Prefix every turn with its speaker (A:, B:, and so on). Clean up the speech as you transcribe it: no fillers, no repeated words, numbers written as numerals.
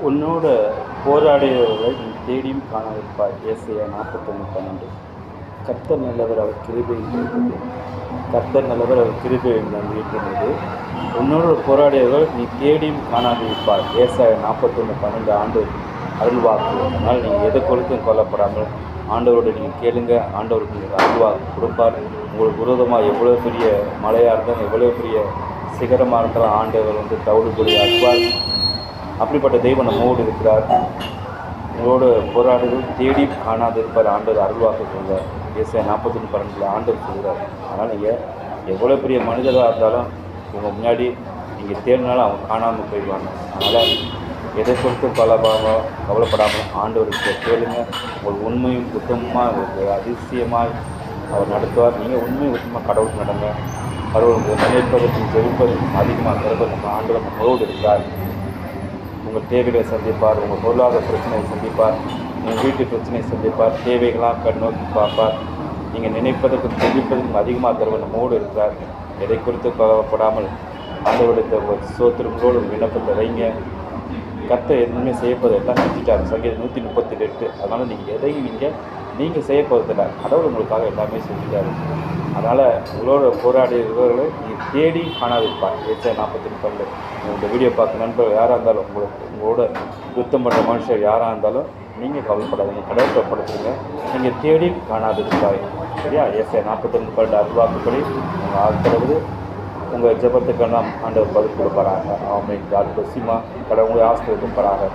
A: உன்னோட போராடியவர்களை நீ தேடியும் காணாதிருப்பாய். ஏசாயா 41:12. கர்த்தர் நல்லவர், அவர் கிருபை இருக்கிறது. கர்த்தர் நல்லவர், அவர் கிருபை இருக்கிறது. உன்னோடு போராடியவர்கள் நீ தேடியும் காணாதிருப்பாய். ஏசாயா 41:12 ஆண்டு அருள்வாக்கு. அதனால் நீங்கள் எதை கொடுத்தும் கொல்லப்படாமல் ஆண்டவரோட நீங்கள் கேளுங்க. ஆண்டவருக்கு நீங்கள் அருள்வாக்கு கொடுப்பார். உங்களுக்கு விரோதமாக எவ்வளோ பெரிய மழையாக இருந்தாலும், எவ்வளோ பெரிய சிகரமாக இருந்தாலும் ஆண்டவர் தவிடுபடி ஆக்குவார். அப்படிப்பட்ட தெய்வம் நம்மோடு இருக்கிறார். உங்களோட போராடுவது தேடி காணாது இருப்பார். ஆண்டவர் அருள்வாக்கு சொல்கிறார். ஏசாயா 41:12 ஆண்டவர் சொல்கிறார். அதனால் நீங்கள் எவ்வளோ பெரிய மனிதராக இருந்தாலும் உங்கள் முன்னாடி நீங்கள் தேடினாலும் அவங்க காணாமல் போயிடுவாங்க. அதனால் எதை கொடுத்து கவலைப்படாமல் ஆண்டவருக்கு கேளுங்க. உங்கள் உண்மையும் உத்தமமாக உங்களுக்கு அதிசயமாக அவர் நடத்துவார். நீங்கள் உண்மையும் உத்தமமாக கடவுளுக்கு நடங்க. கடவுளுக்கு நினைப்பதற்கும் ஜெபிப்பதற்கும் அதிகமாக சிறப்பு நம்ம ஆண்டவர் நம்மளோடு இருக்கிறார். உங்கள் தேவைகளை சந்திப்பார். உங்கள் பொருளாதார பிரச்சனையை சந்திப்பார். உங்கள் வீட்டு பிரச்சனையை சந்திப்பார். தேவைகளாக கண்ணோக்கி பார்ப்பார். நீங்கள் நினைப்பதற்கும் ஜெபிப்பதற்கும் அதிகமாக தருவர் நம்மோடு இருக்கிறார். எதை குறித்து கவலைப்படாமல் ஆண்டவருடைய சோத்திரங்களோடு விண்ணப்பத்தை வைங்க. கர்த்தர் எதுவுமே செய்யப்போது எல்லாம் செஞ்சுட்டார். சங்கீதம் 138. அதனால் நீங்கள் எதையும் நீங்கள் செய்யப்போவதில்லை. கடவுள் உங்களுக்காக எல்லாமே செஞ்சுட்டாரு. அதனால் உங்களோட போராடியவர்களை நீங்கள் தேடி காணாதிருப்பார். ஏசாயா 41:12. இந்த வீடியோ பார்க்க நண்பர்கள் யாராக இருந்தாலும் உங்களோட யுத்தம் பண்ணுற மனுஷர் யாராக இருந்தாலும் நீங்கள் கவலைப்படாதீங்க. கடவுள் படுத்துங்க. நீங்கள் தேடி காணாதிருப்பாய். சரியா? ஏசாயா 41:12 அருள்வாக்குப்படி உங்கள் ஆட்கிறது உங்கள் ஜெபத்துக்கெல்லாம் ஆண்டவர் பதில் கொடுப்பாராங்க. ஆமென். God bless you. கடவுளை ஆசீர்வதிப்பாராக.